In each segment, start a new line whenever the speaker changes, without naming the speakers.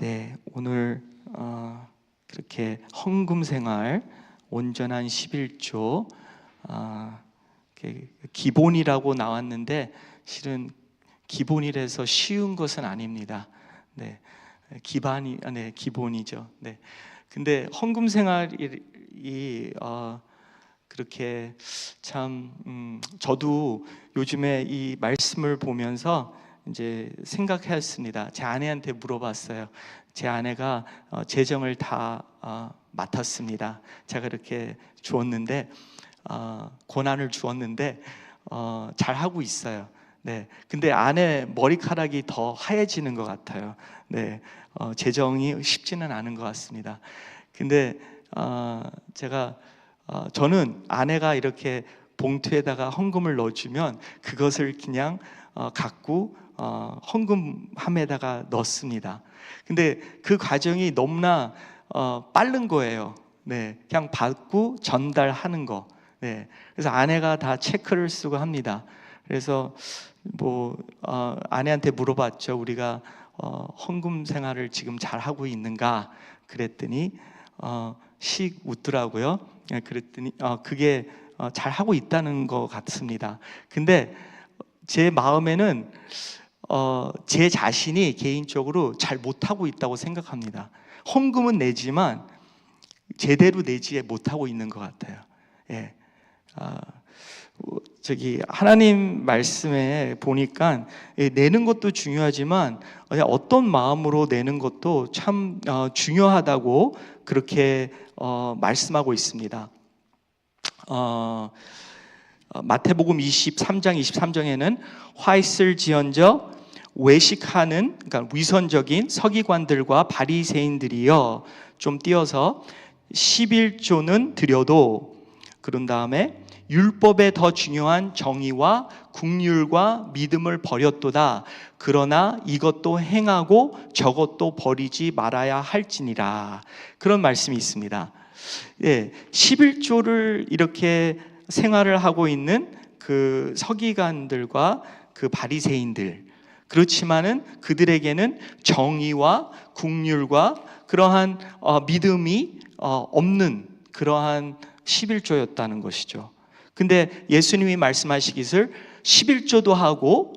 네, 오늘 그렇게 헌금 생활, 온전한 11조 기본이라고 나왔는데 실은 기본이라서 쉬운 것은 아닙니다. 네, 기본이죠. 네, 근데 헌금 생활이 그렇게 참 저도 요즘에 이 말씀을 보면서 이제 생각했습니다. 제 아내한테 물어봤어요. 제 아내가 재정을 다 맡았습니다. 제가 이렇게 주었는데 권한을 주었는데 잘 하고 있어요. 네, 근데 아내 머리카락이 더 하얘지는 것 같아요. 네, 재정이 쉽지는 않은 것 같습니다. 근데 저는 아내가 이렇게 봉투에다가 헌금을 넣어주면 그것을 그냥 갖고 헌금함에다가 넣습니다. 근데 그 과정이 너무나 빠른 거예요. 네, 그냥 받고 전달하는 거. 네, 그래서 아내가 다 체크를 쓰고 합니다. 그래서 아내한테 물어봤죠. 우리가 헌금 생활을 지금 잘 하고 있는가? 그랬더니 씩 웃더라고요. 그랬더니 그게 잘 하고 있다는 것 같습니다. 근데 제 마음에는 제 자신이 개인적으로 잘 못하고 있다고 생각합니다. 헌금은 내지만 제대로 내지 못하고 있는 것 같아요. 예. 하나님 말씀에 보니까 내는 것도 중요하지만 어떤 마음으로 내는 것도 참 중요하다고 그렇게 말씀하고 있습니다. 마태복음 23장 23장에는 화 있을지언정 외식하는, 그러니까 위선적인 서기관들과 바리새인들이여, 좀 띄어서 11조는 드려도, 그런 다음에 율법에 더 중요한 정의와 국률과 믿음을 버렸도다. 그러나 이것도 행하고 저것도 버리지 말아야 할지니라. 그런 말씀이 있습니다. 예, 11조를 이렇게 생활을 하고 있는 그 서기관들과 그 바리새인들, 그렇지만은 그들에게는 정의와 국률과 그러한 믿음이 없는 그러한 11조였다는 것이죠. 근데 예수님이 말씀하시기를 11조도 하고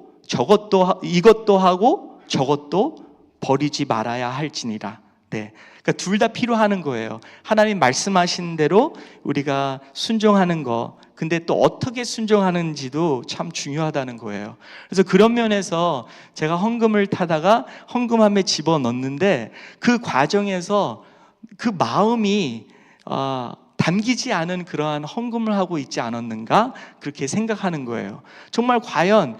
이것도 하고 저것도 버리지 말아야 할지니라. 네, 그러니까 둘 다 필요하는 거예요. 하나님 말씀하신 대로 우리가 순종하는 거, 근데 또 어떻게 순종하는지도 참 중요하다는 거예요. 그래서 그런 면에서 제가 헌금을 타다가 헌금함에 집어넣는데 그 과정에서 그 마음이 담기지 않은 그러한 헌금을 하고 있지 않았는가, 그렇게 생각하는 거예요. 정말 과연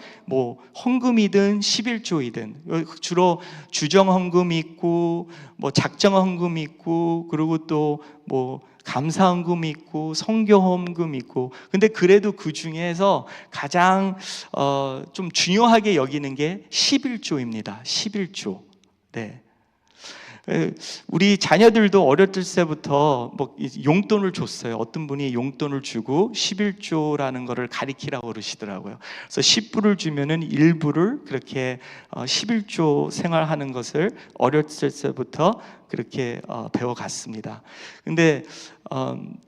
헌금이든 11조이든 주로 주정 헌금이 있고 작정 헌금이 있고, 그리고 또 감사 헌금이 있고 성교 헌금이 있고, 근데 그래도 그 중에서 가장 좀 중요하게 여기는 게 11조입니다. 11조. 네. 우리 자녀들도 어렸을 때부터 용돈을 줬어요. 어떤 분이 용돈을 주고 11조라는 거를 가리키라고 그러시더라고요. 그래서 10불을 주면은 1불을 그렇게 11조 생활하는 것을 어렸을 때부터 그렇게 배워갔습니다. 근데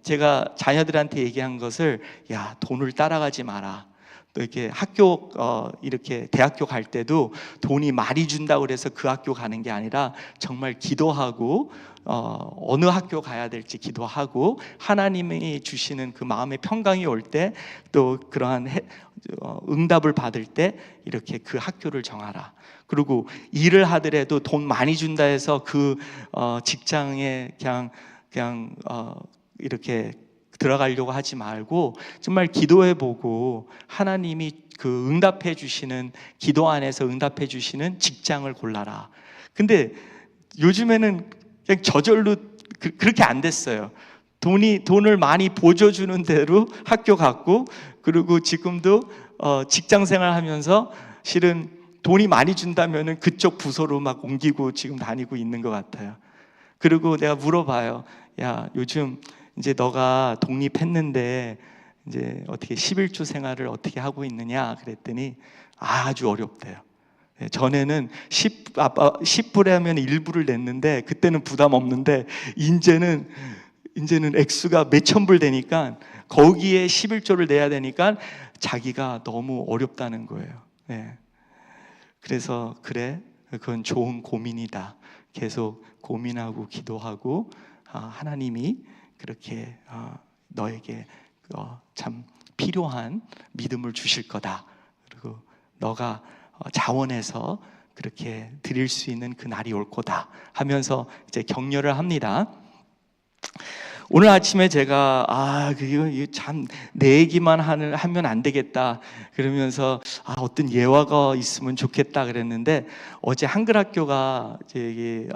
제가 자녀들한테 얘기한 것을, 야, 돈을 따라가지 마라. 또 이렇게 이렇게 대학교 갈 때도 돈이 많이 준다고 그래서 그 학교 가는 게 아니라 정말 기도하고 어느 학교 가야 될지 기도하고, 하나님이 주시는 그 마음의 평강이 올 때 또 그러한 응답을 받을 때 이렇게 그 학교를 정하라. 그리고 일을 하더라도 돈 많이 준다 해서 그 직장에 그냥 이렇게 들어가려고 하지 말고 정말 기도해보고 하나님이 그 응답해 주시는, 기도 안에서 응답해 주시는 직장을 골라라. 근데 요즘에는 그냥 저절로 그렇게 안 됐어요. 돈을 많이 보조주는 대로 학교 갔고, 그리고 지금도 직장 생활하면서 실은 돈이 많이 준다면은 그쪽 부서로 막 옮기고 지금 다니고 있는 것 같아요. 그리고 내가 물어봐요. 야, 요즘 이제 너가 독립했는데 이제 어떻게 11조 생활을 어떻게 하고 있느냐 그랬더니 아주 어렵대요. 전에는 10불이면 1불을 냈는데 그때는 부담 없는데 이제는 액수가 몇천 불 되니까 거기에 11조를 내야 되니까 자기가 너무 어렵다는 거예요. 그래서 그래, 그건 좋은 고민이다. 계속 고민하고 기도하고 하나님이 그렇게 너에게 참 필요한 믿음을 주실 거다. 그리고 너가 자원해서 그렇게 드릴 수 있는 그 날이 올 거다 하면서 이제 격려를 합니다. 오늘 아침에 제가 이거 참 내 얘기만 하면 안 되겠다 그러면서 어떤 예화가 있으면 좋겠다 그랬는데, 어제 한글학교가 이제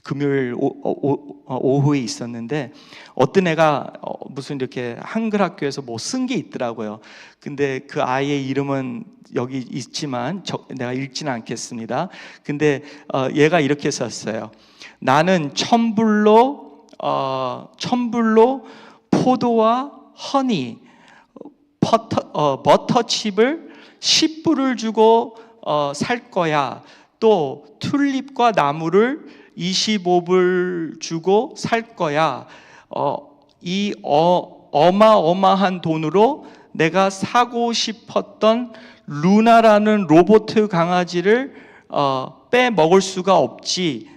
금요일 오후에 있었는데 어떤 애가 무슨 이렇게 한글학교에서 뭐 쓴 게 있더라고요. 근데 그 아이의 이름은 여기 있지만 내가 읽지는 않겠습니다. 근데 얘가 이렇게 썼어요. 나는 첨불로 포도와 허니, 버터칩을 10불을 주고 살 거야. 또 튤립과 나무를 25불 주고 살 거야. 이 어마어마한 돈으로 내가 사고 싶었던 루나라는 로봇 강아지를 빼먹을 수가 없지.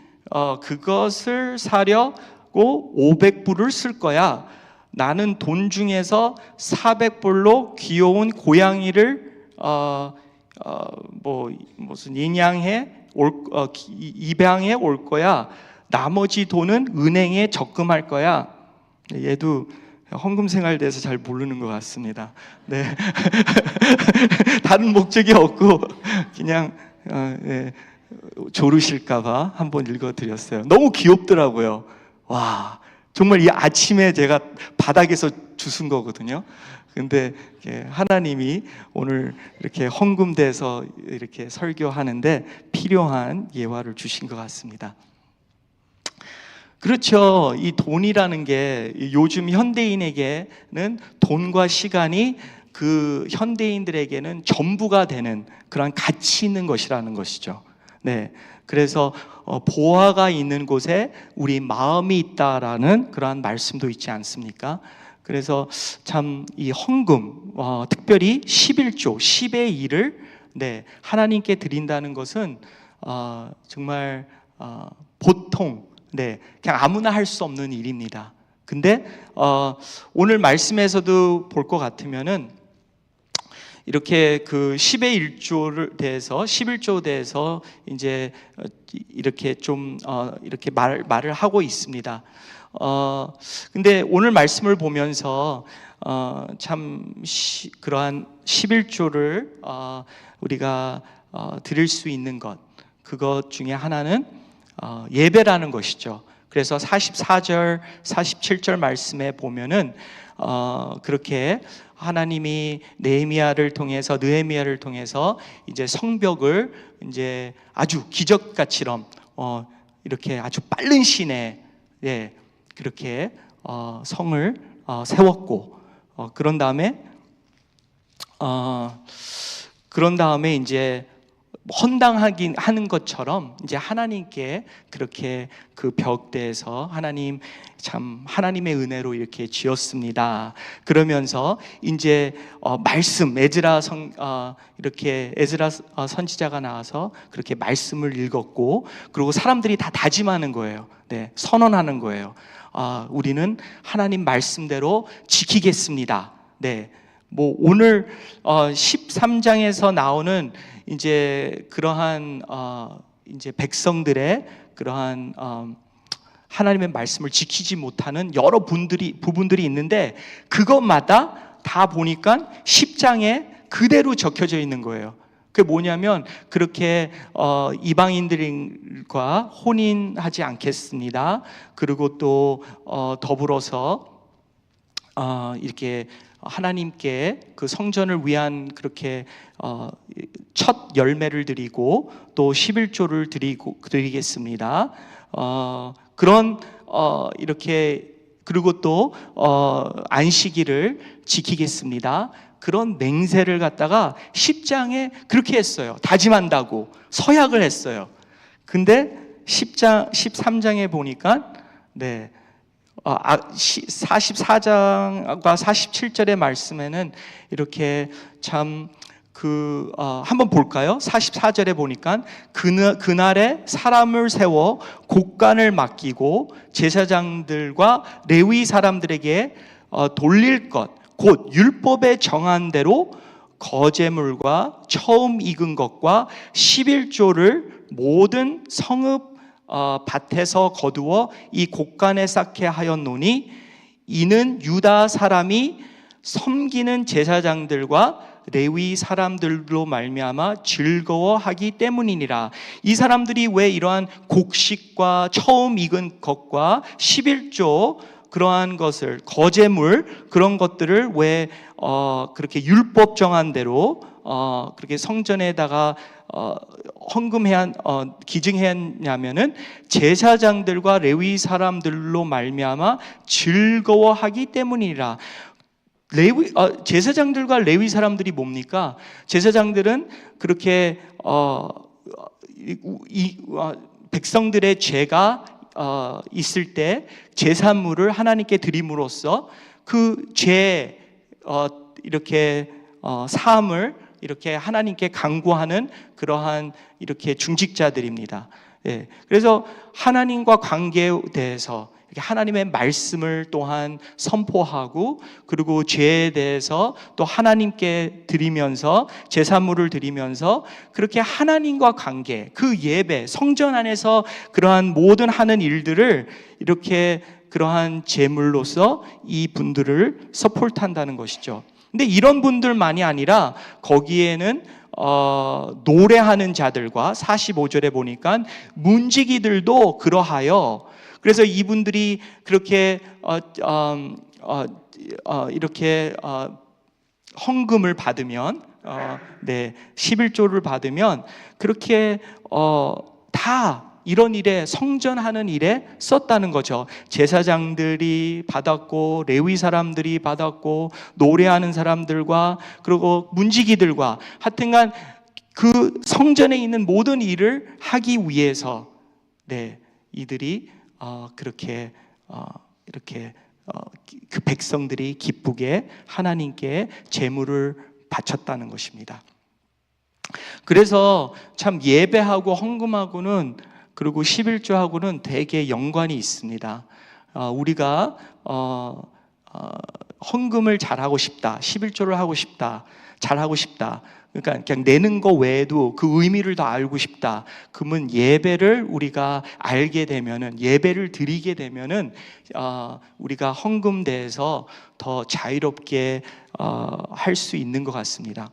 그것을 사려고 500불을 쓸 거야. 나는 돈 중에서 400불로 귀여운 고양이를 무슨 입양해 올 거야. 나머지 돈은 은행에 적금할 거야. 얘도 헌금 생활에 대해서 잘 모르는 것 같습니다. 네. 다른 목적이 없고 그냥 조르실까봐 한번 읽어드렸어요. 너무 귀엽더라고요. 와, 정말 이 아침에 제가 바닥에서 주순 거거든요. 근데 하나님이 오늘 이렇게 헌금돼서 이렇게 설교하는데 필요한 예화를 주신 것 같습니다. 그렇죠. 이 돈이라는 게 요즘 현대인에게는 돈과 시간이 그 현대인들에게는 전부가 되는 그런 가치 있는 것이라는 것이죠. 네. 그래서 보화가 있는 곳에 우리 마음이 있다라는 그러한 말씀도 있지 않습니까? 그래서 참 이 헌금, 특별히 11조, 10의 1을 하나님께 드린다는 것은 정말 보통 그냥 아무나 할 수 없는 일입니다. 근데 오늘 말씀에서도 볼 것 같으면은 이렇게 그 10의 1조를 대해서 11조 대해서 이제 이렇게 좀 이렇게 말을 하고 있습니다. 근데 오늘 말씀을 보면서 참 그러한 11조를 우리가 드릴 수 있는 것, 그것 중에 하나는 예배라는 것이죠. 그래서 44절, 47절 말씀에 보면은 그렇게 하나님이 느헤미야를 통해서 이제 성벽을 이제 아주 기적같이럼 이렇게 아주 빠른 시내에 그렇게 성을 세웠고 그런 다음에 이제 헌당하긴 하는 것처럼 이제 하나님께 그렇게 그 벽대에서 하나님의 은혜로 이렇게 지었습니다. 그러면서 이제 말씀 에즈라 선지자가 나와서 그렇게 말씀을 읽었고, 그리고 사람들이 다 다짐하는 거예요. 선언하는 거예요. 우리는 하나님 말씀대로 지키겠습니다. 오늘 13장에서 나오는 이제 그러한 이제 백성들의 그러한 하나님의 말씀을 지키지 못하는 여러 부분들이 있는데, 그것마다 다 보니까 10장에 그대로 적혀져 있는 거예요. 그게 뭐냐면 그렇게 이방인들과 혼인하지 않겠습니다. 그리고 또 더불어서 이렇게 하나님께 그 성전을 위한 그렇게 첫 열매를 드리고 또 11조를 드리겠습니다. 그런 이렇게, 그리고 또 안식일을 지키겠습니다. 그런 맹세를 갖다가 10장에 그렇게 했어요. 다짐한다고 서약을 했어요. 근데 13장에 보니까 44장과 47절의 말씀에는 이렇게 한번 볼까요? 44절에 보니까 그날에 사람을 세워 곡간을 맡기고 제사장들과 레위 사람들에게 돌릴 것, 곧 율법에 정한 대로 거제물과 처음 익은 것과 11조를 모든 성읍 밭에서 거두어 이 곡간에 쌓게 하였노니 이는 유다 사람이 섬기는 제사장들과 레위 사람들로 말미암아 즐거워하기 때문이니라. 이 사람들이 왜 이러한 곡식과 처음 익은 것과 11조 그러한 것을 거제물 그런 것들을 왜 그렇게 율법 정한 대로 그렇게 성전에다가 기증했냐면은 제사장들과 레위 사람들로 말미암아 즐거워하기 때문이라. 제사장들과 레위 사람들이 뭡니까? 제사장들은 그렇게 백성들의 죄가 있을 때 제사물을 하나님께 드림으로써 그 죄 이렇게 사함을 이렇게 하나님께 간구하는 그러한 이렇게 중직자들입니다. 예, 그래서 하나님과 관계에 대해서 하나님의 말씀을 또한 선포하고 그리고 죄에 대해서 또 하나님께 드리면서 제사물을 드리면서 그렇게 하나님과 관계, 그 예배, 성전 안에서 그러한 모든 하는 일들을 이렇게 그러한 제물로서 이 분들을 서포트한다는 것이죠. 근데 이런 분들만이 아니라 거기에는 노래하는 자들과 45절에 보니까 문지기들도 그러하여 그래서 이분들이 그렇게 이렇게 헌금을 받으면 11조를 받으면 그렇게 다 이런 일에 성전하는 일에 썼다는 거죠. 제사장들이 받았고 레위 사람들이 받았고 노래하는 사람들과 그리고 문지기들과 하여튼간 그 성전에 있는 모든 일을 하기 위해서 이들이 그렇게 이렇게 그 백성들이 기쁘게 하나님께 제물을 바쳤다는 것입니다. 그래서 참 예배하고 헌금하고는 그리고 11조하고는 되게 연관이 있습니다. 우리가 헌금을 잘하고 싶다, 11조를 하고 싶다, 잘하고 싶다. 그러니까 그냥 내는 거 외에도 그 의미를 더 알고 싶다. 그러면 예배를 우리가 알게 되면은, 예배를 드리게 되면은 우리가 헌금대에서 더 자유롭게 할 수 있는 것 같습니다.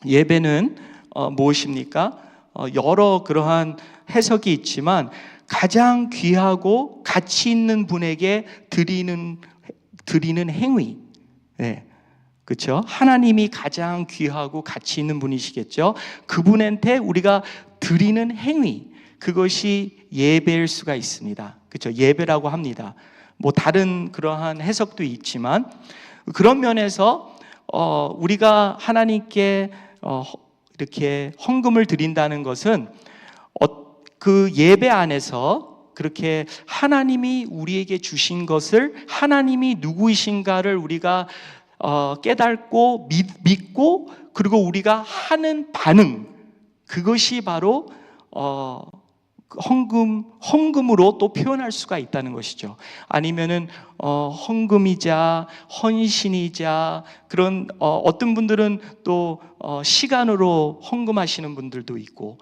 예배는 무엇입니까? 여러 그러한 해석이 있지만 가장 귀하고 가치 있는 분에게 드리는 행위. 그렇죠? 하나님이 가장 귀하고 가치 있는 분이시겠죠? 그분한테 우리가 드리는 행위, 그것이 예배일 수가 있습니다. 그렇죠? 예배라고 합니다. 뭐 다른 그러한 해석도 있지만 그런 면에서 우리가 하나님께 이렇게 헌금을 드린다는 것은 그 예배 안에서 그렇게 하나님이 우리에게 주신 것을 하나님이 누구이신가를 우리가 깨닫고 믿고 그리고 우리가 하는 반응, 그것이 바로 헌금으로 또 표현할 수가 있다는 것이죠. 아니면은 헌금이자 헌신이자 그런 어떤 분들은 또 시간으로 헌금하시는 분들도 있고,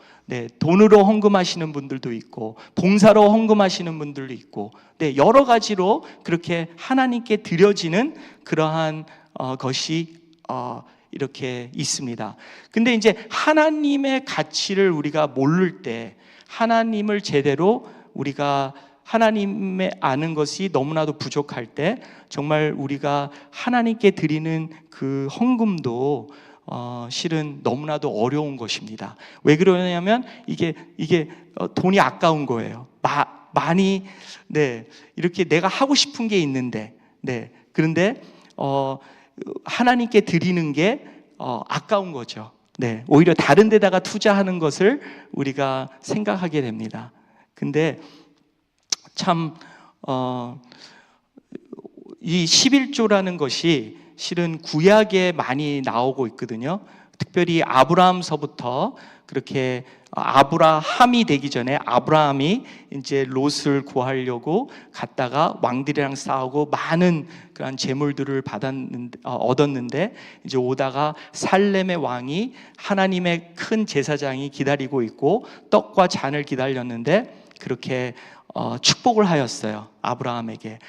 돈으로 헌금하시는 분들도 있고, 봉사로 헌금하시는 분들도 있고, 여러 가지로 그렇게 하나님께 드려지는 그러한 것이 이렇게 있습니다. 근데 이제 하나님의 가치를 우리가 모를 때, 하나님을 제대로 우리가 하나님의 아는 것이 너무나도 부족할 때 정말 우리가 하나님께 드리는 그 헌금도 실은 너무나도 어려운 것입니다. 왜 그러냐면 이게 돈이 아까운 거예요. 많이 이렇게 내가 하고 싶은 게 있는데 그런데 하나님께 드리는 게 아까운 거죠. 네, 오히려 다른 데다가 투자하는 것을 우리가 생각하게 됩니다. 근데 참 이 11조라는 것이 실은 구약에 많이 나오고 있거든요. 특별히 아브라함서부터 그렇게 아브라함이 되기 전에 아브라함이 이제 롯을 구하려고 갔다가 왕들이랑 싸우고 많은 그런 재물들을 얻었는데 이제 오다가 살렘의 왕이 하나님의 큰 제사장이 기다리고 있고 떡과 잔을 기다렸는데 그렇게 축복을 하였어요. 아브라함에게.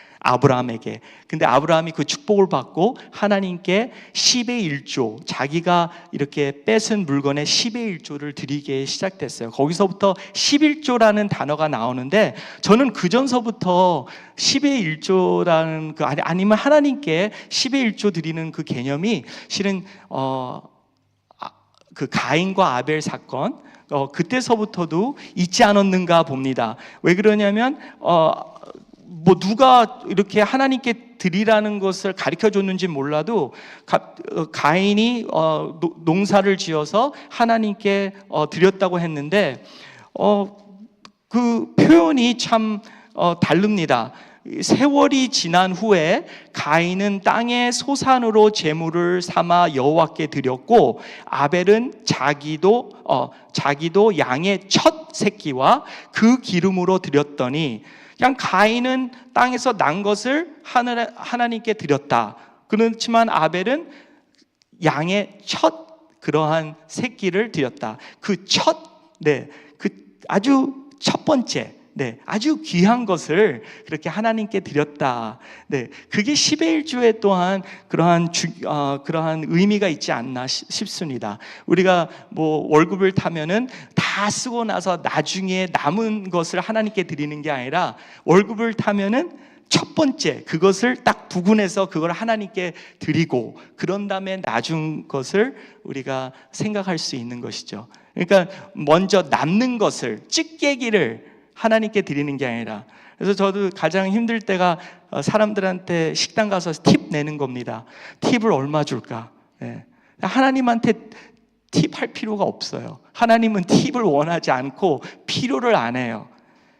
근데 아브라함이 그 축복을 받고 하나님께 10의 1조, 자기가 이렇게 뺏은 물건의 10의 1조를 드리게 시작됐어요. 거기서부터 11조라는 단어가 나오는데 저는 그 전서부터 10의 1조라는 아니면 하나님께 10의 1조 드리는 그 개념이 실은 그 가인과 아벨 사건 그때서부터도 있지 않았는가 봅니다. 왜 그러냐면 뭐 누가 이렇게 하나님께 드리라는 것을 가르쳐 줬는지 몰라도 가인이 농사를 지어서 하나님께 드렸다고 했는데 그 표현이 참 다릅니다. 세월이 지난 후에 가인은 땅의 소산으로 제물을 삼아 여호와께 드렸고 아벨은 자기도 양의 첫 새끼와 그 기름으로 드렸더니 그냥 가인은 땅에서 난 것을 하나님께 드렸다. 그렇지만 아벨은 양의 첫 그러한 새끼를 드렸다. 그 아주 첫 번째, 아주 귀한 것을 그렇게 하나님께 드렸다. 그게 10의 1조에 또한 그러한 의미가 있지 않나 싶습니다. 우리가 뭐 월급을 타면은 다 쓰고 나서 나중에 남은 것을 하나님께 드리는 게 아니라 월급을 타면은 첫 번째 그것을 딱 부분해서 그걸 하나님께 드리고 그런 다음에 나중 것을 우리가 생각할 수 있는 것이죠. 그러니까 먼저 남는 것을 찌개기를 하나님께 드리는 게 아니라 그래서 저도 가장 힘들 때가 사람들한테 식당 가서 팁 내는 겁니다. 팁을 얼마 줄까? 하나님한테 팁 할 필요가 없어요. 하나님은 팁을 원하지 않고 필요를 안 해요.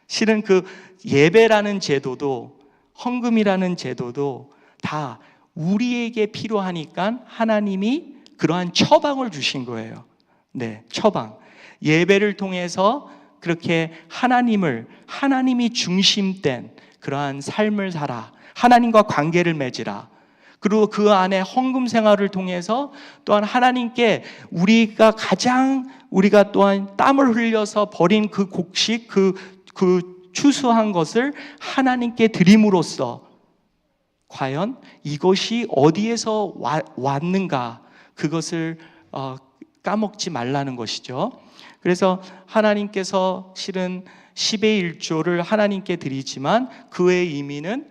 실은 그 예배라는 제도도 헌금이라는 제도도 다 우리에게 필요하니까 하나님이 그러한 처방을 주신 거예요. 처방. 예배를 통해서 그렇게 하나님이 중심된 그러한 삶을 살아. 하나님과 관계를 맺으라. 그리고 그 안에 헌금 생활을 통해서 또한 하나님께 우리가 또한 땀을 흘려서 버린 그 곡식, 그 추수한 것을 하나님께 드림으로써 과연 이것이 어디에서 왔는가 그것을 까먹지 말라는 것이죠. 그래서 하나님께서 실은 10의 1조를 하나님께 드리지만 그의 의미는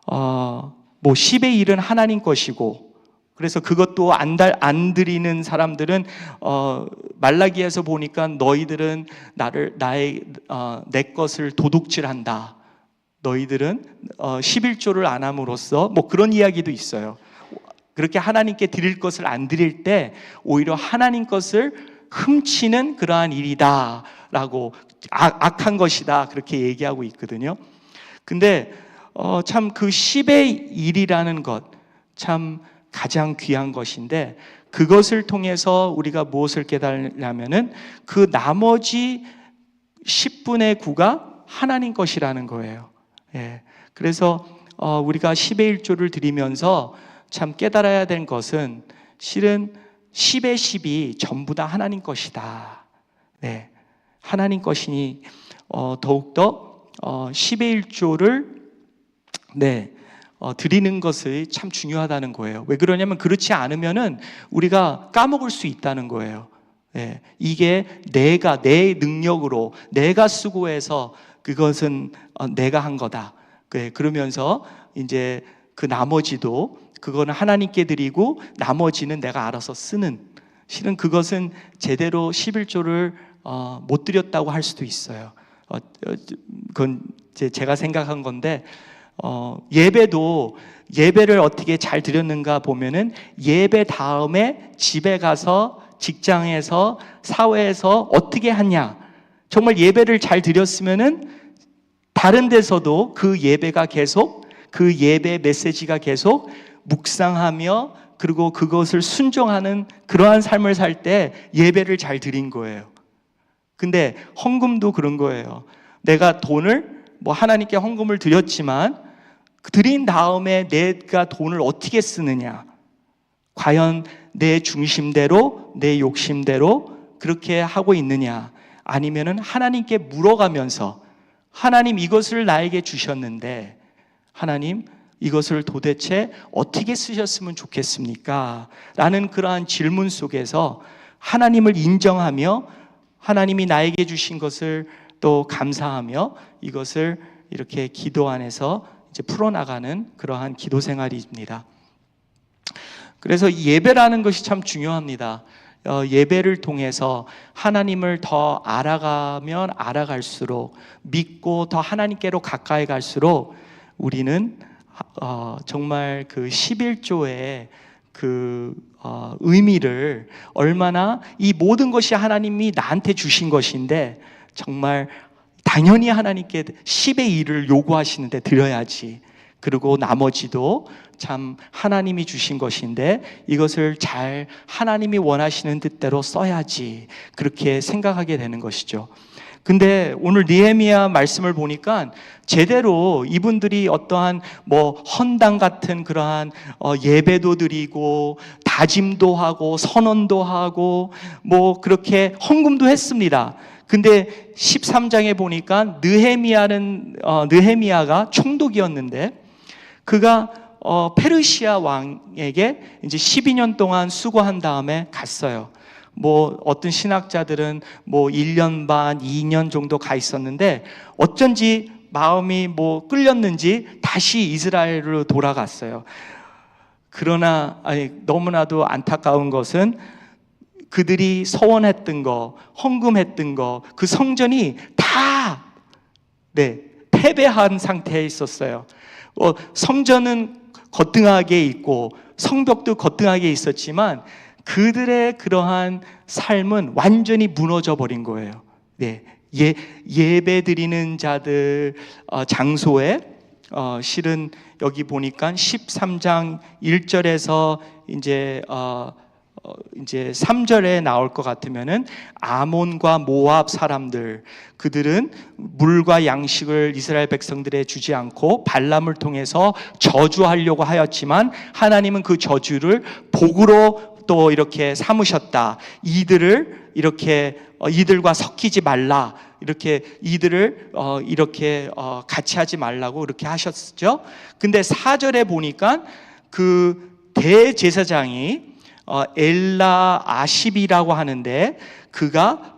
10의 1은 하나님 것이고 그래서 그것도 안 드리는 사람들은 말라기에서 보니까 너희들은 내 것을 도둑질한다. 너희들은 11조를 안 함으로써 뭐 그런 이야기도 있어요. 그렇게 하나님께 드릴 것을 안 드릴 때 오히려 하나님 것을 훔치는 그러한 일이다 라고 악한 것이다 그렇게 얘기하고 있거든요. 근데 참 그 10의 1이라는 것 참 가장 귀한 것인데 그것을 통해서 우리가 무엇을 깨달으냐면은 그 나머지 10분의 9가 하나님 것이라는 거예요. 그래서 우리가 10의 1조를 드리면서 참 깨달아야 될 것은 실은 10의 10이 전부 다 하나님 것이다. 하나님 것이니 더욱더 10의 1조를 드리는 것이 참 중요하다는 거예요. 왜 그러냐면 그렇지 않으면은 우리가 까먹을 수 있다는 거예요. 이게 내 능력으로 내가 수고해서 그것은 내가 한 거다. 그러면서 이제 그 나머지도 그거는 하나님께 드리고 나머지는 내가 알아서 쓰는 실은 그것은 제대로 11조를 못 드렸다고 할 수도 있어요. 그건 제가 생각한 건데 예배를 어떻게 잘 드렸는가 보면은 예배 다음에 집에 가서 직장에서 사회에서 어떻게 하냐. 정말 예배를 잘 드렸으면은 다른 데서도 그 예배가 계속, 그 예배 메시지가 계속 묵상하며 그리고 그것을 순종하는 그러한 삶을 살 때 예배를 잘 드린 거예요. 근데 헌금도 그런 거예요. 내가 돈을 하나님께 헌금을 드렸지만 드린 다음에 내가 돈을 어떻게 쓰느냐, 과연 내 중심대로 내 욕심대로 그렇게 하고 있느냐, 아니면은 하나님께 물어가면서 하나님 이것을 나에게 주셨는데 하나님 이것을 도대체 어떻게 쓰셨으면 좋겠습니까? 라는 그러한 질문 속에서 하나님을 인정하며 하나님이 나에게 주신 것을 또 감사하며 이것을 이렇게 기도 안에서 이제 풀어나가는 그러한 기도 생활입니다. 그래서 예배라는 것이 참 중요합니다. 예배를 통해서 하나님을 더 알아가면 알아갈수록 믿고 더 하나님께로 가까이 갈수록 우리는 정말 그 11조의 그 의미를 얼마나 이 모든 것이 하나님이 나한테 주신 것인데 정말 당연히 하나님께 10의 1을 요구하시는데 드려야지. 그리고 나머지도 참 하나님이 주신 것인데 이것을 잘 하나님이 원하시는 뜻대로 써야지. 그렇게 생각하게 되는 것이죠. 근데 오늘 느헤미야 말씀을 보니까 제대로 이분들이 어떠한 헌당 같은 그러한 예배도 드리고 다짐도 하고 선언도 하고 그렇게 헌금도 했습니다. 근데 13장에 보니까 느헤미야가 총독이었는데 그가 페르시아 왕에게 이제 12년 동안 수고한 다음에 갔어요. 어떤 신학자들은 1년 반, 2년 정도 가 있었는데 어쩐지 마음이 끌렸는지 다시 이스라엘로 돌아갔어요. 그러나 너무나도 안타까운 것은 그들이 서원했던 거, 헌금했던 거, 그 성전이 다 패배한 상태에 있었어요. 성전은 거뜬하게 있고 성벽도 거뜬하게 있었지만 그들의 그러한 삶은 완전히 무너져 버린 거예요. 예배 드리는 자들 장소에 실은 여기 보니까 13장 1절에서 이제 3절에 나올 것 같으면은 아몬과 모압 사람들, 그들은 물과 양식을 이스라엘 백성들에 주지 않고 발람을 통해서 저주하려고 하였지만 하나님은 그 저주를 복으로 또 이렇게 삼으셨다. 이들과 섞이지 말라. 이렇게 이들을 이렇게 같이 하지 말라고 이렇게 하셨죠. 근데 4절에 보니까 그 대제사장이 엘라 아십이라고 하는데 그가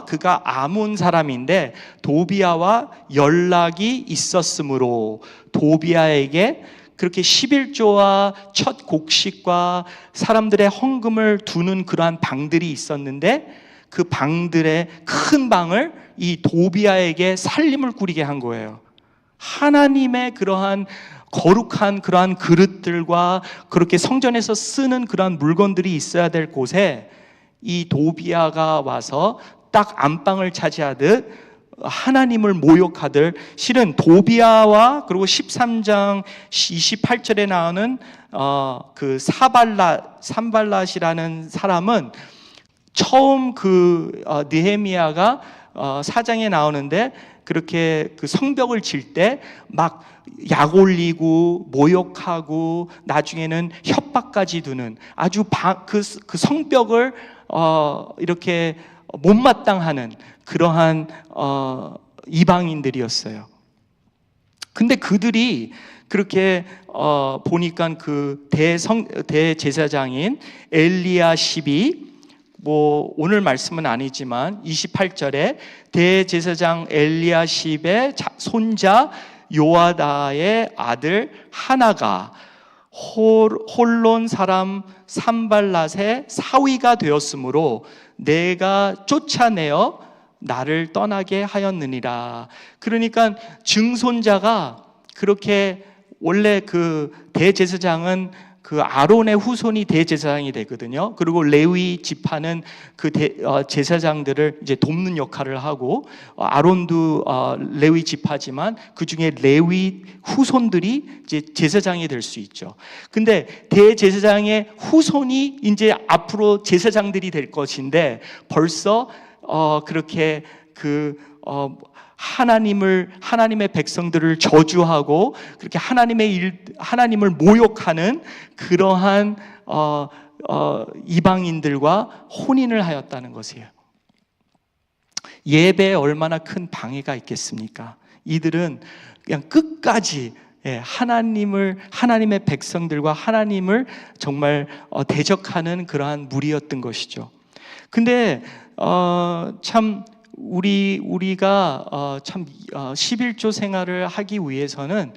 그가 아몬 사람인데 도비아와 연락이 있었으므로 도비아에게 그렇게 11조와 첫 곡식과 사람들의 헌금을 두는 그러한 방들이 있었는데 그 방들의 큰 방을 이 도비아에게 살림을 꾸리게 한 거예요. 하나님의 그러한 거룩한 그러한 그릇들과 그렇게 성전에서 쓰는 그러한 물건들이 있어야 될 곳에 이 도비아가 와서 딱 안방을 차지하듯 하나님을 모욕하듯, 실은 도비아와 그리고 13장 28절에 나오는 그 산발랏이라는 사람은 처음 그 느헤미야가 4장에 나오는데 그렇게 그 성벽을 질 때 막 약 올리고 모욕하고 나중에는 협박까지 두는 아주 그 성벽을 이렇게 못마땅하는 그러한 이방인들이었어요. 근데 그들이 그렇게 보니까 그 대제사장인 엘리야십이 오늘 말씀은 아니지만 28절에 대제사장 엘리야십의 손자 요아다의 아들 하나가 홀론 사람 산발랏의 사위가 되었으므로 내가 쫓아내어 나를 떠나게 하였느니라. 그러니까 증손자가 그렇게 원래 그 대제사장은 그 아론의 후손이 대제사장이 되거든요. 그리고 레위 지파는 그 제사장들을 이제 돕는 역할을 하고, 아론도 레위 지파지만 그 중에 레위 후손들이 이제 제사장이 될 수 있죠. 근데 대제사장의 후손이 이제 앞으로 제사장들이 될 것인데, 벌써 그렇게 하나님의 백성들을 저주하고 그렇게 하나님을 모욕하는 그러한 이방인들과 혼인을 하였다는 것이에요. 예배에 얼마나 큰 방해가 있겠습니까? 이들은 그냥 끝까지 하나님의 백성들과 하나님을 정말 대적하는 그러한 무리였던 것이죠. 근데 참 우리가 참 11조 생활을 하기 위해서는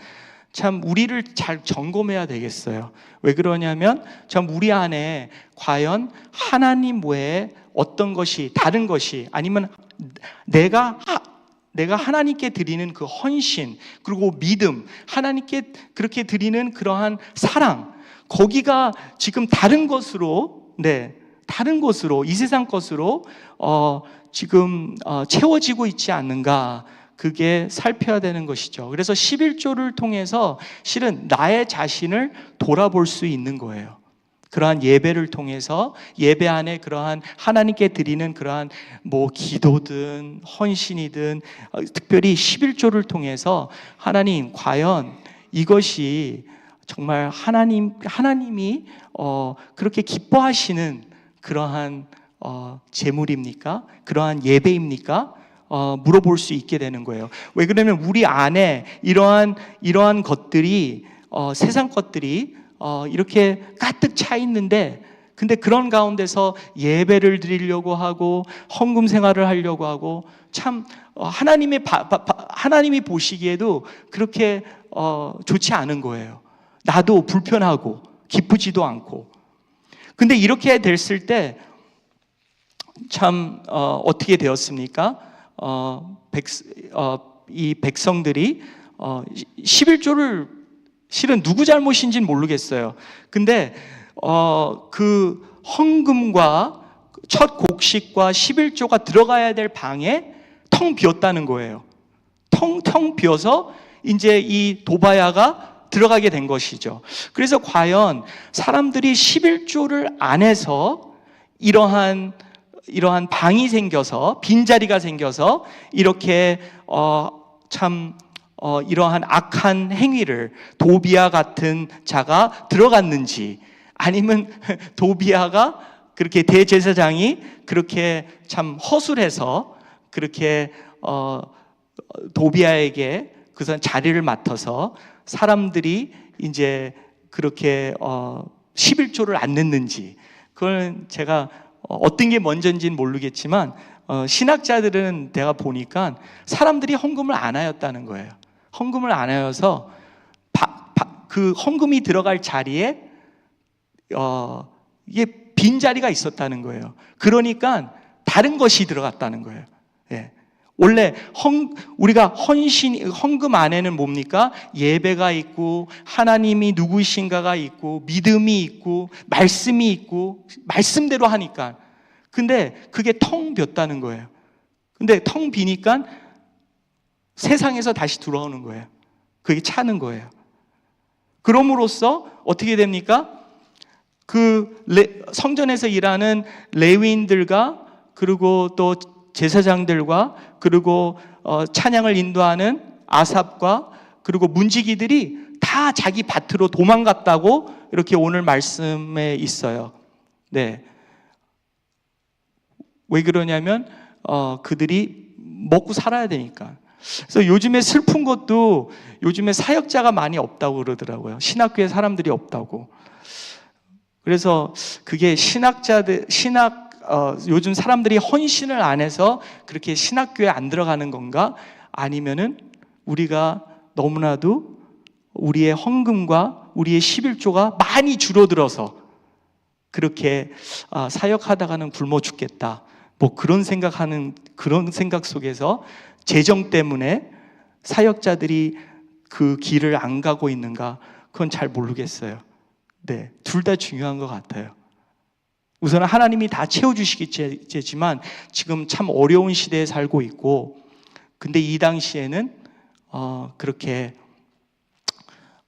참 우리를 잘 점검해야 되겠어요. 왜 그러냐면 참 우리 안에 과연 하나님 외에 어떤 것이, 다른 것이, 아니면 내가 하나님께 드리는 그 헌신, 그리고 믿음, 하나님께 그렇게 드리는 그러한 사랑, 거기가 지금 다른 것으로, 이 세상 것으로 지금 채워지고 있지 않는가, 그게 살펴야 되는 것이죠. 그래서 11조를 통해서 실은 나의 자신을 돌아볼 수 있는 거예요. 그러한 예배를 통해서, 예배 안에 그러한 하나님께 드리는 그러한 기도든 헌신이든, 특별히 11조를 통해서 하나님, 과연 이것이 정말 하나님이 그렇게 기뻐하시는 그러한 제물입니까? 그러한 예배입니까? 물어볼 수 있게 되는 거예요. 왜 그러냐면 우리 안에 이러한 것들이, 세상 것들이 이렇게 가득 차 있는데, 근데 그런 가운데서 예배를 드리려고 하고 헌금 생활을 하려고 하고, 참 하나님이 보시기에도 그렇게 좋지 않은 거예요. 나도 불편하고 기쁘지도 않고. 근데 이렇게 됐을 때 참 어떻게 되었습니까? 이 백성들이 11조를 실은 누구 잘못인지는 모르겠어요. 근데 그 헌금과 첫 곡식과 11조가 들어가야 될 방에 텅 비었다는 거예요. 텅 비어서 이제 이 도바야가 들어가게 된 것이죠. 그래서 과연 사람들이 11조를 안 해서 이러한 방이 생겨서, 빈자리가 생겨서 이렇게 이러한 악한 행위를, 도비아 같은 자가 들어갔는지, 아니면 도비아가 그렇게 대제사장이 그렇게 참 허술해서 그렇게 도비아에게 그 자리를 맡아서 사람들이 이제 그렇게 11조를 안 냈는지, 그건 제가 어떤 게 먼저인지는 모르겠지만 신학자들은 내가 보니까 사람들이 헌금을 안 하였다는 거예요. 헌금을 안 하여서 그 헌금이 들어갈 자리에 이게 빈자리가 있었다는 거예요. 그러니까 다른 것이 들어갔다는 거예요. 원래 우리가 헌금 안에는 뭡니까? 예배가 있고, 하나님이 누구이신가가 있고, 믿음이 있고, 말씀이 있고, 말씀대로 하니까. 근데 그게 텅 비었다는 거예요. 근데 텅 비니까 세상에서 다시 들어오는 거예요. 그게 차는 거예요. 그럼으로써 어떻게 됩니까? 그 성전에서 일하는 레위인들과, 그리고 또 제사장들과, 그리고 찬양을 인도하는 아삽과, 그리고 문지기들이 다 자기 밭으로 도망갔다고 이렇게 오늘 말씀에 있어요. 왜 그러냐면 그들이 먹고 살아야 되니까. 그래서 요즘에 슬픈 것도, 요즘에 사역자가 많이 없다고 그러더라고요. 신학교에 사람들이 없다고. 그래서 그게 요즘 사람들이 헌신을 안 해서 그렇게 신학교에 안 들어가는 건가? 아니면은 우리가 너무나도 우리의 헌금과 우리의 11조가 많이 줄어들어서 그렇게 사역하다가는 굶어 죽겠다, 그런 생각 속에서 재정 때문에 사역자들이 그 길을 안 가고 있는가? 그건 잘 모르겠어요. 네, 둘 다 중요한 것 같아요. 우선 하나님이 다 채워주시겠지만 지금 참 어려운 시대에 살고 있고, 근데 이 당시에는 그렇게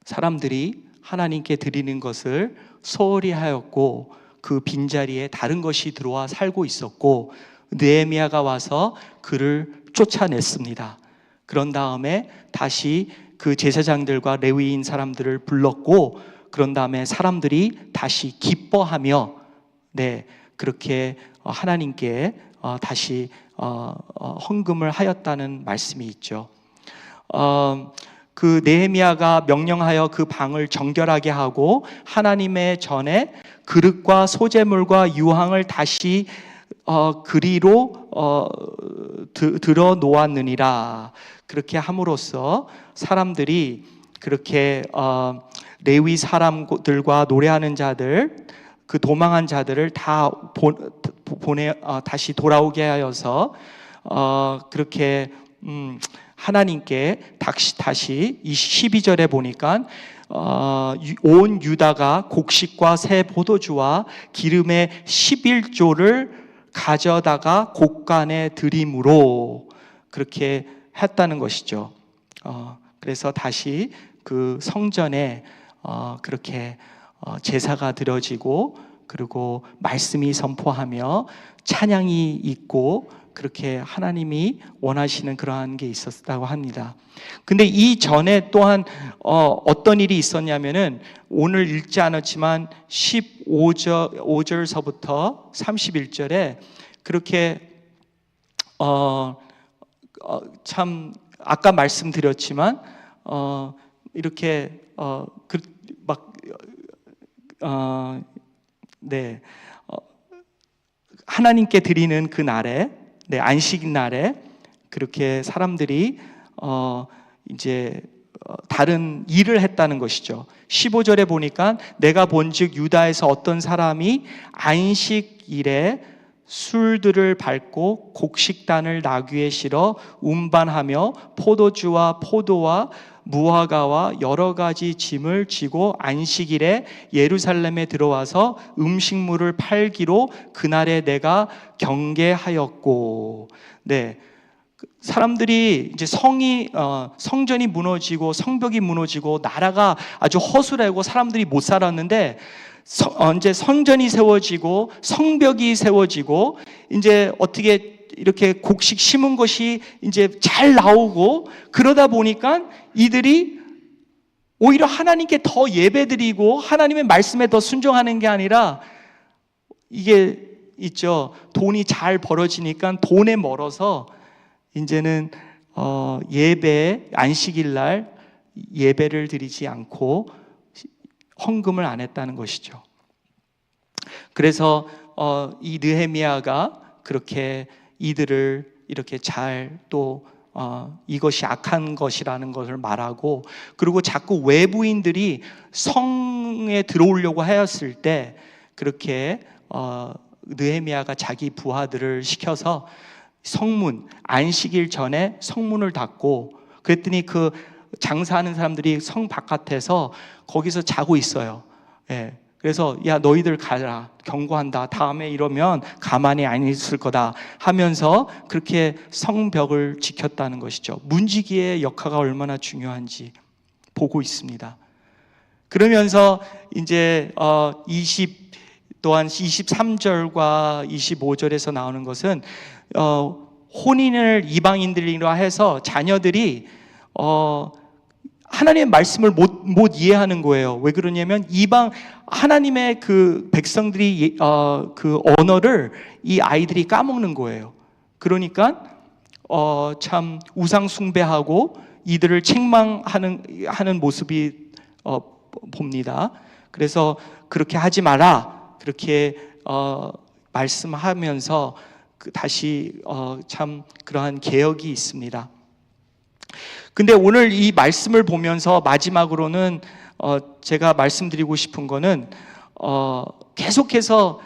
사람들이 하나님께 드리는 것을 소홀히 하였고, 그 빈자리에 다른 것이 들어와 살고 있었고, 느헤미야가 와서 그를 쫓아냈습니다. 그런 다음에 다시 그 제사장들과 레위인 사람들을 불렀고, 그런 다음에 사람들이 다시 기뻐하며 그렇게 하나님께 다시 헌금을 하였다는 말씀이 있죠. 그 느헤미야가 명령하여 그 방을 정결하게 하고 하나님의 전에 그릇과 소재물과 유황을 다시 그리로 들어 놓았느니라. 그렇게 함으로써 사람들이 그렇게 레위 사람들과 노래하는 자들, 그 도망한 자들을 다 다시 돌아오게 하여서 그렇게 하나님께 다시 이 12절에 보니까 온 유다가 곡식과 새 포도주와 기름의 11조를 가져다가 곡간에 드림으로 그렇게 했다는 것이죠. 그래서 다시 그 성전에 그렇게 제사가 드려지고, 그리고 말씀이 선포하며 찬양이 있고, 그렇게 하나님이 원하시는 그러한 게 있었다고 합니다. 근데 이 전에 또한 어떤 일이 있었냐면은, 오늘 읽지 않았지만 15절서부터 31절에 그렇게 참 아까 말씀드렸지만 이렇게 하나님께 드리는 그 날에, 안식 날에 그렇게 사람들이 이제 다른 일을 했다는 것이죠. 15절에 보니까 내가 본즉 유다에서 어떤 사람이 안식일에 술들을 밟고 곡식단을 나귀에 실어 운반하며 포도주와 포도와 무화과와 여러 가지 짐을 지고 안식일에 예루살렘에 들어와서 음식물을 팔기로 그날에 내가 경계하였고. 사람들이 이제 성전이 무너지고 성벽이 무너지고 나라가 아주 허술하고 사람들이 못 살았는데, 이제 성전이 세워지고 성벽이 세워지고 이제 어떻게 이렇게 곡식 심은 것이 이제 잘 나오고, 그러다 보니까 이들이 오히려 하나님께 더 예배드리고 하나님의 말씀에 더 순종하는 게 아니라, 이게 있죠, 돈이 잘 벌어지니까 돈에 멀어서 이제는 예배, 안식일 날 예배를 드리지 않고 헌금을 안 했다는 것이죠. 그래서 이 느헤미야가 그렇게 이들을 이렇게 잘 또 이것이 악한 것이라는 것을 말하고, 그리고 자꾸 외부인들이 성에 들어오려고 하였을 때 그렇게 느헤미야가 자기 부하들을 시켜서 성문, 안식일 전에 성문을 닫고, 그랬더니 그 장사하는 사람들이 성 바깥에서 거기서 자고 있어요. 그래서 야, 너희들 가라, 경고한다, 다음에 이러면 가만히 안 있을 거다 하면서 그렇게 성벽을 지켰다는 것이죠. 문지기의 역할이 얼마나 중요한지 보고 있습니다. 그러면서 이제 또한 23절과 25절에서 나오는 것은 혼인을 이방인들이라 해서 자녀들이 하나님의 말씀을 못 이해하는 거예요. 왜 그러냐면 하나님의 그 백성들이 그 언어를 이 아이들이 까먹는 거예요. 그러니까 참 우상 숭배하고 이들을 책망하는 모습이 봅니다. 그래서 그렇게 하지 마라, 그렇게 말씀하면서 다시 참 그러한 개혁이 있습니다. 근데 오늘 이 말씀을 보면서 마지막으로는 제가 말씀드리고 싶은 거는 계속해서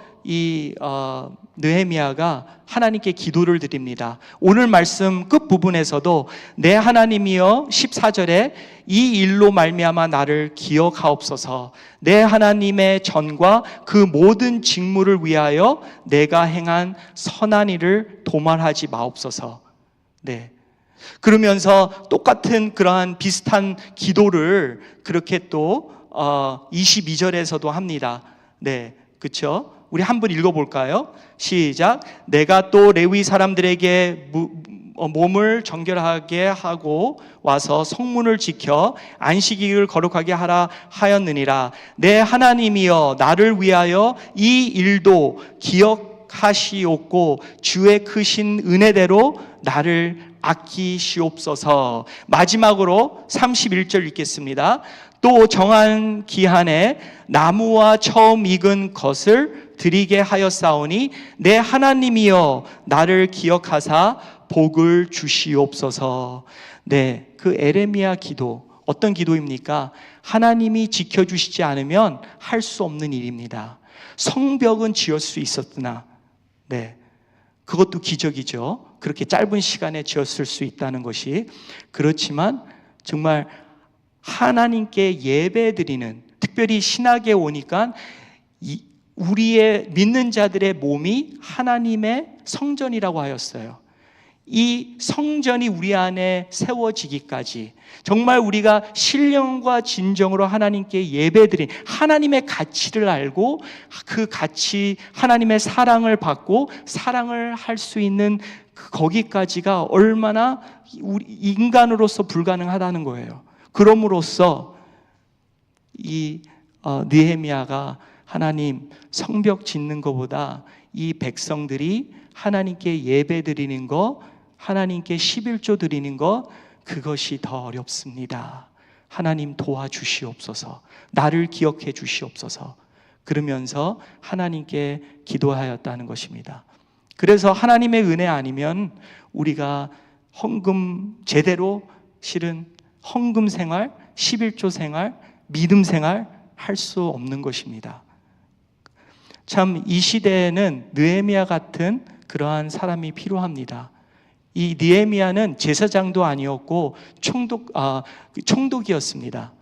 느헤미야가 하나님께 기도를 드립니다. 오늘 말씀 끝부분에서도 내 하나님이여 14절에 이 일로 말미암아 나를 기억하옵소서. 내 하나님의 전과 그 모든 직무를 위하여 내가 행한 선한 일을 도말하지 마옵소서. 네. 그러면서 똑같은 그러한 비슷한 기도를 그렇게 또 22절에서도 합니다. 네, 그렇죠? 우리 한번 읽어볼까요? 시작. 내가 또 레위 사람들에게 몸을 정결하게 하고 와서 성문을 지켜 안식일을 거룩하게 하라 하였느니라. 내 하나님이여 나를 위하여 이 일도 기억하시옵고 주의 크신 은혜대로 나를 아끼시옵소서. 마지막으로 31절 읽겠습니다. 또 정한 기한에 나무와 처음 익은 것을 드리게 하였사오니 내 하나님이여 나를 기억하사 복을 주시옵소서. 네, 그 에레미야 기도 어떤 기도입니까? 하나님이 지켜주시지 않으면 할 수 없는 일입니다. 성벽은 지을 수 있었으나 네, 그것도 기적이죠. 그렇게 짧은 시간에 지었을 수 있다는 것이. 그렇지만 정말 하나님께 예배드리는, 특별히 신학에 오니까 우리의 믿는 자들의 몸이 하나님의 성전이라고 하였어요. 이 성전이 우리 안에 세워지기까지 정말 우리가 신령과 진정으로 하나님께 예배드린 하나님의 가치를 알고 그 가치, 하나님의 사랑을 받고 사랑을 할 수 있는 거기까지가 얼마나 우리 인간으로서 불가능하다는 거예요. 그럼으로써 이 느헤미야가 하나님 성벽 짓는 것보다 이 백성들이 하나님께 예배 드리는 것, 하나님께 11조 드리는 것, 그것이 더 어렵습니다. 하나님 도와주시옵소서. 나를 기억해 주시옵소서. 그러면서 하나님께 기도하였다는 것입니다. 그래서 하나님의 은혜 아니면 우리가 헌금 제대로 실은 헌금 생활, 11조 생활, 믿음 생활 할 수 없는 것입니다. 참 이 시대에는 느헤미야 같은 그러한 사람이 필요합니다. 이 느헤미야는 제사장도 아니었고 총독이었습니다.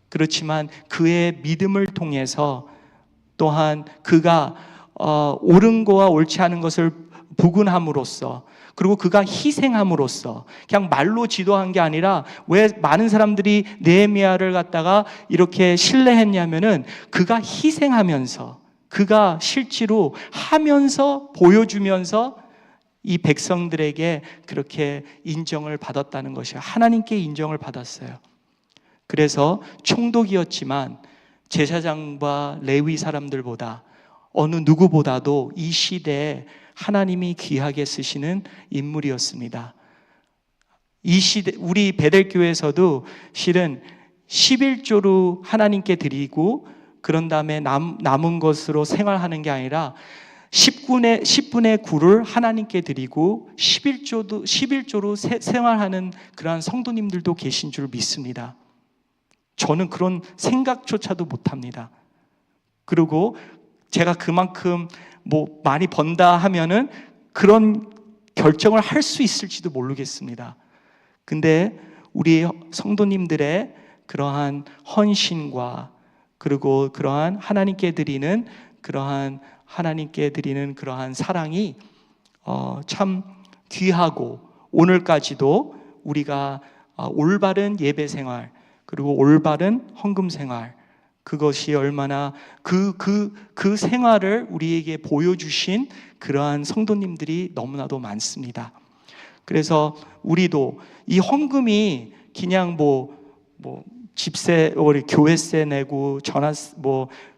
그렇지만 그의 믿음을 통해서 또한 그가 옳은 거와 옳지 않은 것을 부근함으로써, 그리고 그가 희생함으로써, 그냥 말로 지도한 게 아니라 왜 많은 사람들이 느헤미야를 갖다가 이렇게 신뢰했냐면은 그가 희생하면서, 그가 실제로 하면서 보여주면서 이 백성들에게 그렇게 인정을 받았다는 것이에요. 하나님께 인정을 받았어요. 그래서 총독이었지만 제사장과 레위 사람들보다 어느 누구보다도 이 시대에 하나님이 귀하게 쓰시는 인물이었습니다. 이 시대, 우리 베델교회에서도 실은 11조로 하나님께 드리고 그런 다음에 남은 것으로 생활하는 게 아니라 10분의 9를 하나님께 드리고 11조로 생활하는 그러한 성도님들도 계신 줄 믿습니다. 저는 그런 생각조차도 못합니다. 그리고 제가 그만큼 많이 번다 하면은 그런 결정을 할 수 있을지도 모르겠습니다. 근데 우리 성도님들의 그러한 헌신과 그리고 그러한 하나님께 드리는 그러한 사랑이 참 귀하고, 오늘까지도 우리가 올바른 예배 생활 그리고 올바른 헌금 생활, 그것이 얼마나 그 생활을 우리에게 보여주신 그러한 성도님들이 너무나도 많습니다. 그래서 우리도 이 헌금이 그냥 집세, 우리 교회세 내고 전화세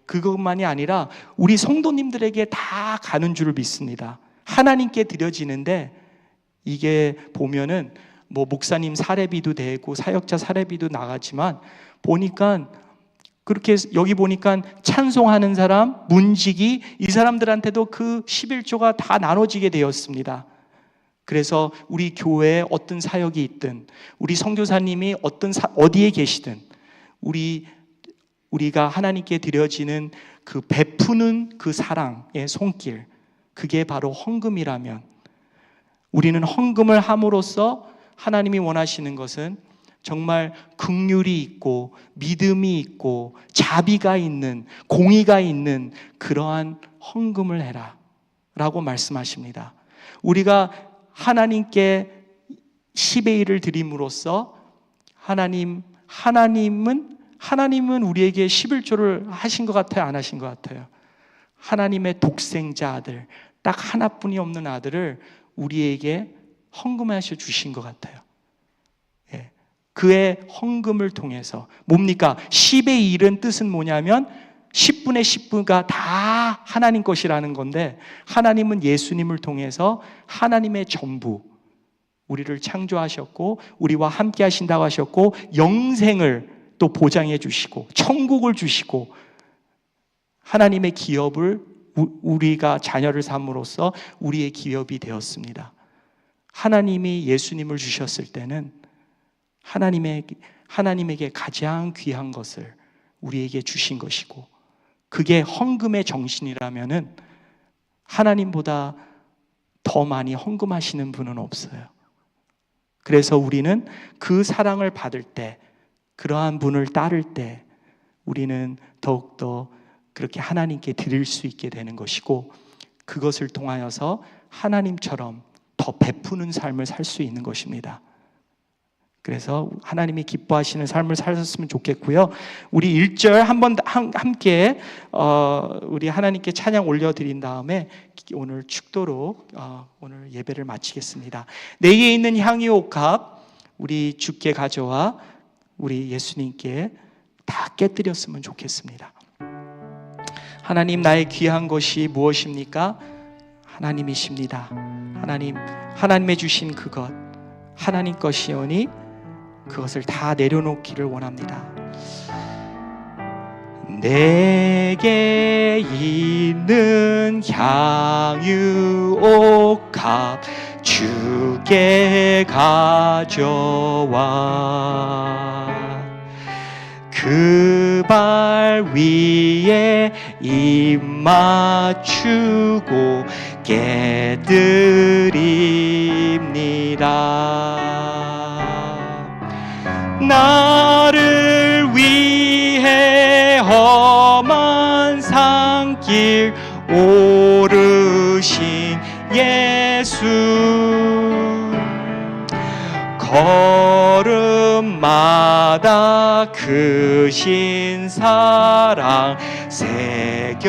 그것만이 아니라 우리 성도님들에게 다 가는 줄 믿습니다. 하나님께 드려지는데 이게 보면은 목사님 사례비도 되고 사역자 사례비도 나가지만 보니까 그렇게 여기 보니까 찬송하는 사람, 문지기, 이 사람들한테도 그 11조가 다 나눠지게 되었습니다. 그래서 우리 교회에 어떤 사역이 있든, 우리 선교사님이 어디에 계시든, 우리 우리가 하나님께 드려지는 그 베푸는 그 사랑의 손길, 그게 바로 헌금이라면, 우리는 헌금을 함으로써 하나님이 원하시는 것은 정말 긍휼이 있고 믿음이 있고 자비가 있는, 공의가 있는 그러한 헌금을 해라 라고 말씀하십니다. 우리가 하나님께 10의 1을 드림으로써 하나님은 우리에게 11조를 하신 것 같아요? 안 하신 것 같아요? 하나님의 독생자 아들, 딱 하나뿐이 없는 아들을 우리에게 헌금하셔 주신 것 같아요. 예. 그의 헌금을 통해서 뭡니까? 10의 1은 뜻은 뭐냐면 10분의 10분가 다 하나님 것이라는 건데, 하나님은 예수님을 통해서 하나님의 전부, 우리를 창조하셨고 우리와 함께 하신다고 하셨고 영생을 또 보장해 주시고 천국을 주시고 하나님의 기업을 우리가 자녀를 삼으로써 우리의 기업이 되었습니다. 하나님이 예수님을 주셨을 때는 하나님에게 가장 귀한 것을 우리에게 주신 것이고, 그게 헌금의 정신이라면은 하나님보다 더 많이 헌금하시는 분은 없어요. 그래서 우리는 그 사랑을 받을 때, 그러한 분을 따를 때 우리는 더욱더 그렇게 하나님께 드릴 수 있게 되는 것이고, 그것을 통하여서 하나님처럼 더 베푸는 삶을 살 수 있는 것입니다. 그래서 하나님이 기뻐하시는 삶을 살았으면 좋겠고요. 우리 1절 한번 함께 우리 하나님께 찬양 올려드린 다음에 오늘 축도로 오늘 예배를 마치겠습니다. 내게 있는 향유 옥합 우리 주께 가져와 우리 예수님께 다 깨뜨렸으면 좋겠습니다. 하나님, 나의 귀한 것이 무엇입니까? 하나님이십니다. 하나님의 주신 그것, 하나님 것이오니 그것을 다 내려놓기를 원합니다. 내게 있는 향유 옥합 주께 가져와 그 발 위에 입 맞추고 깨드립니다. 나를 위해 험한 산길 오르신 예수, 걸음마다 크신 사랑 새겨놓았네.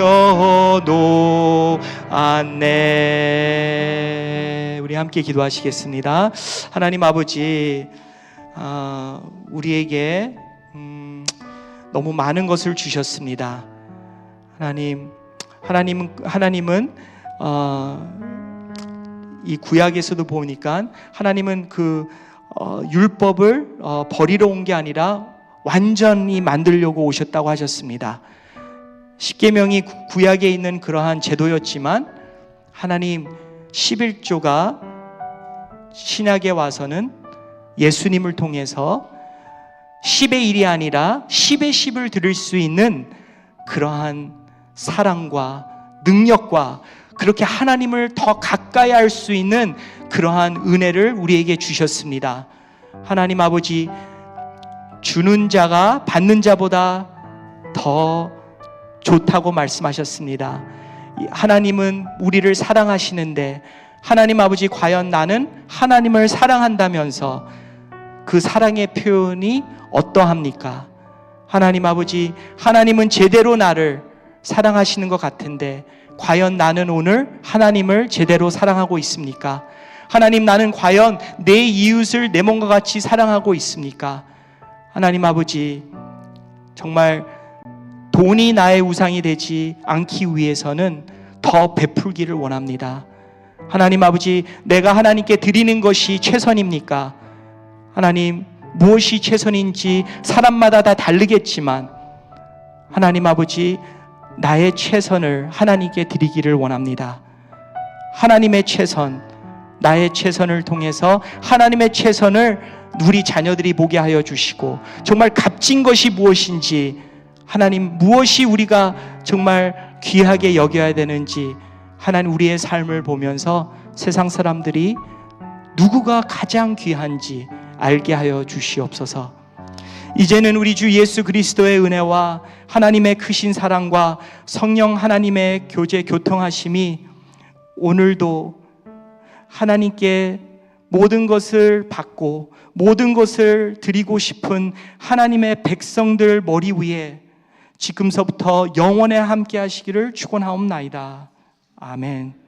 우리 함께 기도하시겠습니다. 하나님 아버지, 우리에게 너무 많은 것을 주셨습니다. 하나님은 이 구약에서도 보니까 하나님은 그 율법을 버리러 온 게 아니라 완전히 만들려고 오셨다고 하셨습니다. 십계명이 구약에 있는 그러한 제도였지만 하나님 11조가 신약에 와서는 예수님을 통해서 10의 1이 아니라 10의 10을 드릴 수 있는 그러한 사랑과 능력과 그렇게 하나님을 더 가까이 할 수 있는 그러한 은혜를 우리에게 주셨습니다. 하나님 아버지, 주는 자가 받는 자보다 더 좋다고 말씀하셨습니다. 하나님은 우리를 사랑하시는데, 하나님 아버지, 과연 나는 하나님을 사랑한다면서 그 사랑의 표현이 어떠합니까? 하나님 아버지, 하나님은 제대로 나를 사랑하시는 것 같은데 과연 나는 오늘 하나님을 제대로 사랑하고 있습니까? 하나님, 나는 과연 내 이웃을 내 몸과 같이 사랑하고 있습니까? 하나님 아버지, 정말 돈이 나의 우상이 되지 않기 위해서는 더 베풀기를 원합니다. 하나님 아버지, 내가 하나님께 드리는 것이 최선입니까? 하나님, 무엇이 최선인지 사람마다 다 다르겠지만 하나님 아버지, 나의 최선을 하나님께 드리기를 원합니다. 하나님의 최선, 나의 최선을 통해서 하나님의 최선을 우리 자녀들이 보게 하여 주시고, 정말 값진 것이 무엇인지 하나님, 무엇이 우리가 정말 귀하게 여겨야 되는지 하나님, 우리의 삶을 보면서 세상 사람들이 누구가 가장 귀한지 알게 하여 주시옵소서. 이제는 우리 주 예수 그리스도의 은혜와 하나님의 크신 사랑과 성령 하나님의 교제 교통하심이 오늘도 하나님께 모든 것을 받고 모든 것을 드리고 싶은 하나님의 백성들 머리 위에 지금서부터 영원에 함께 하시기를 축원하옵나이다. 아멘.